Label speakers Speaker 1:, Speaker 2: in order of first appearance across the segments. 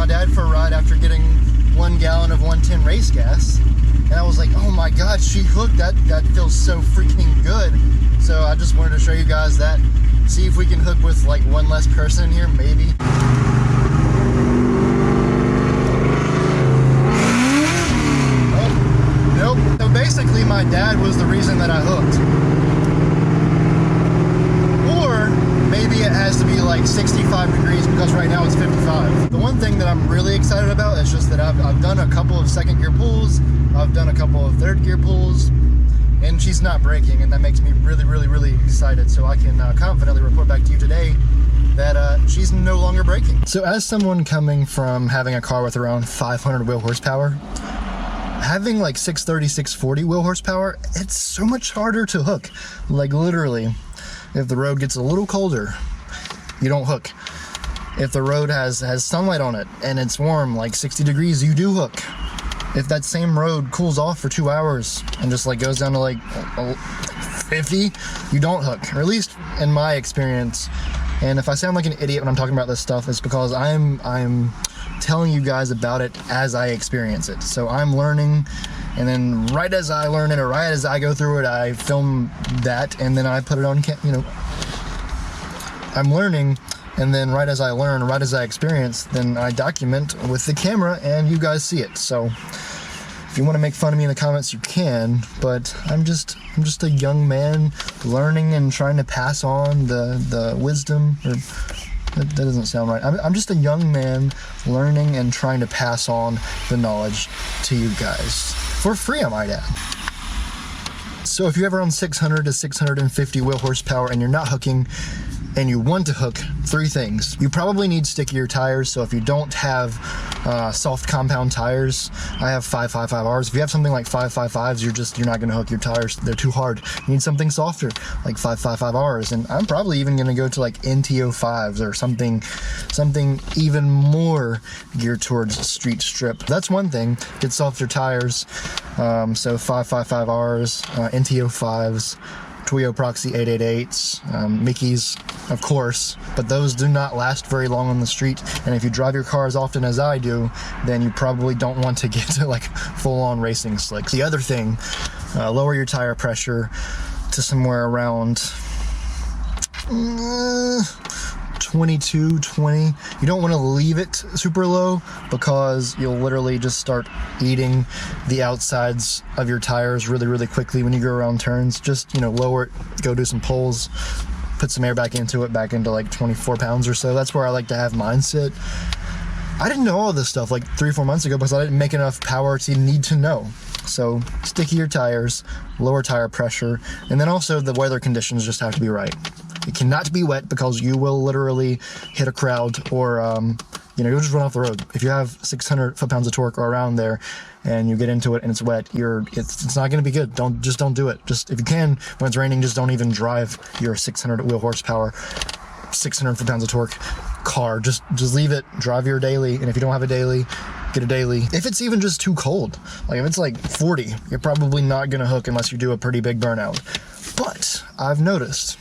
Speaker 1: my dad for a ride after getting 1 gallon of 110 race gas. And I was like, oh my God, she hooked. That feels so freaking good. So I just wanted to show you guys that. See if we can hook with like one less person in here, maybe. Oh, nope. So basically my dad was the reason that I hooked. Or maybe it has to be like 65 degrees because right now it's 55. The one thing that I'm really excited about is just that I've done a couple of second gear pulls. I've done a couple of third gear pulls, and she's not braking, and that makes me really, really, really excited. So I can confidently report back to you today that she's no longer braking. So as someone coming from having a car with around 500 wheel horsepower, having like 630, 640 wheel horsepower, it's so much harder to hook. Like literally, if the road gets a little colder, you don't hook. If the road has sunlight on it and it's warm, like 60 degrees, you do hook. If that same road cools off for 2 hours and just like goes down to like 50, you don't hook, or at least in my experience. And if I sound like an idiot when I'm talking about this stuff, it's because I'm telling you guys about it as I experience it. So I'm learning, and then right as I learn it, or right as I go through it, I film that, and then I put it on, you know, I'm learning. And then right as I learn, right as I experience, then I document with the camera and you guys see it. So if you want to make fun of me in the comments, you can, but I'm just a young man learning and trying to pass on the wisdom, or that doesn't sound right. I'm just a young man learning and trying to pass on the knowledge to you guys for free, I might add. So if you're ever on 600 to 650 wheel horsepower and you're not hooking, and you want to hook, 3 things. You probably need stickier tires, so if you don't have soft compound tires, I have 555Rs. If you have something like 555s, you're not gonna hook your tires, they're too hard. You need something softer, like 555Rs, and I'm probably even gonna go to like NTO5s or something even more geared towards street strip. That's one thing, get softer tires, so 555Rs, NTO5s, Toyo Proxy 888s, Mickey's, of course, but those do not last very long on the street, and if you drive your car as often as I do, then you probably don't want to get to like full-on racing slicks. The other thing, lower your tire pressure to somewhere around 22, 20. You don't want to leave it super low because you'll literally just start eating the outsides of your tires really, really quickly when you go around turns. Just, you know, lower it, go do some pulls, put some air back into like 24 pounds or so. That's where I like to have mine sit. I didn't know all this stuff like 3 or 4 months ago because I didn't make enough power to need to know. So stickier tires, lower tire pressure, and then also the weather conditions just have to be right. It cannot be wet because you will literally hit a crowd, or you know, you'll just run off the road. If you have 600 foot-pounds of torque or around there and you get into it and it's wet, it's not going to be good. Don't do it. Just, if you can, when it's raining, just don't even drive your 600 wheel horsepower, 600 foot-pounds of torque car. Just leave it, drive your daily, and if you don't have a daily, get a daily. If it's even just too cold, like if it's like 40, you're probably not going to hook unless you do a pretty big burnout. But I've noticed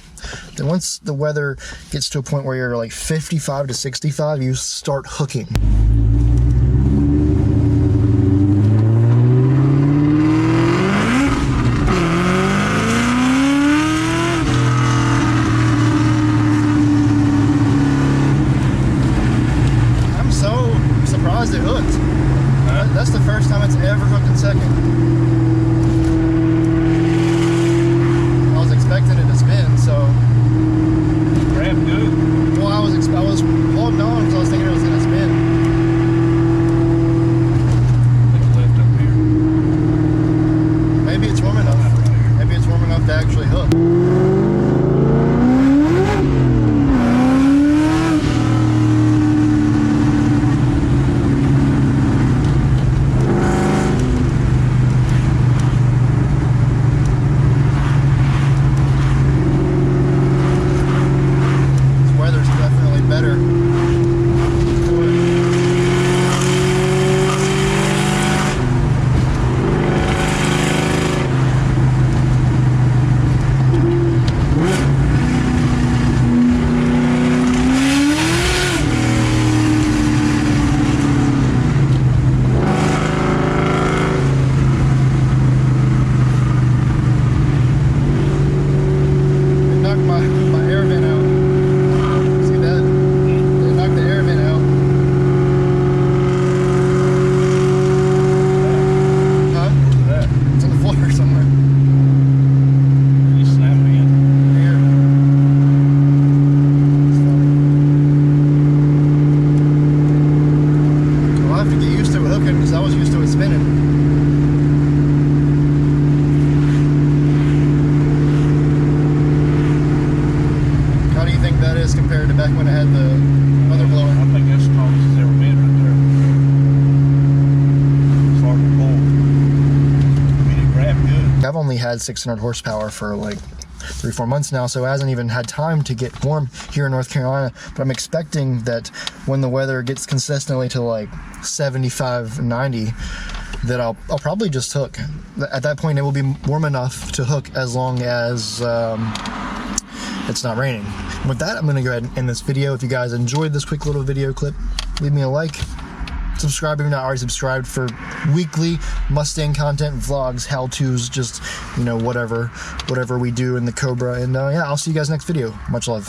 Speaker 1: that once the weather gets to a point where you're like 55 to 65, you start hooking. I'm so surprised it hooked. That's the first time it's ever hooked in second. Expecting it to spin, so
Speaker 2: grab good.
Speaker 1: Well, I was holding on because I was thinking it was gonna spin. back when it had the other blower.
Speaker 2: I think that's the strongest it's ever been right there. It's hard to pull. I mean, it grabbed good.
Speaker 1: I've only had 600 horsepower for like 3-4 months now, so it hasn't even had time to get warm here in North Carolina, but I'm expecting that when the weather gets consistently to like 75, 90, that I'll probably just hook. At that point, it will be warm enough to hook as long as it's not raining. And with that, I'm gonna go ahead and end this video. If you guys enjoyed this quick little video clip, leave me a like. Subscribe if you're not already subscribed for weekly Mustang content, vlogs, how-tos, just, you know, whatever we do in the Cobra. And yeah, I'll see you guys next video. Much love.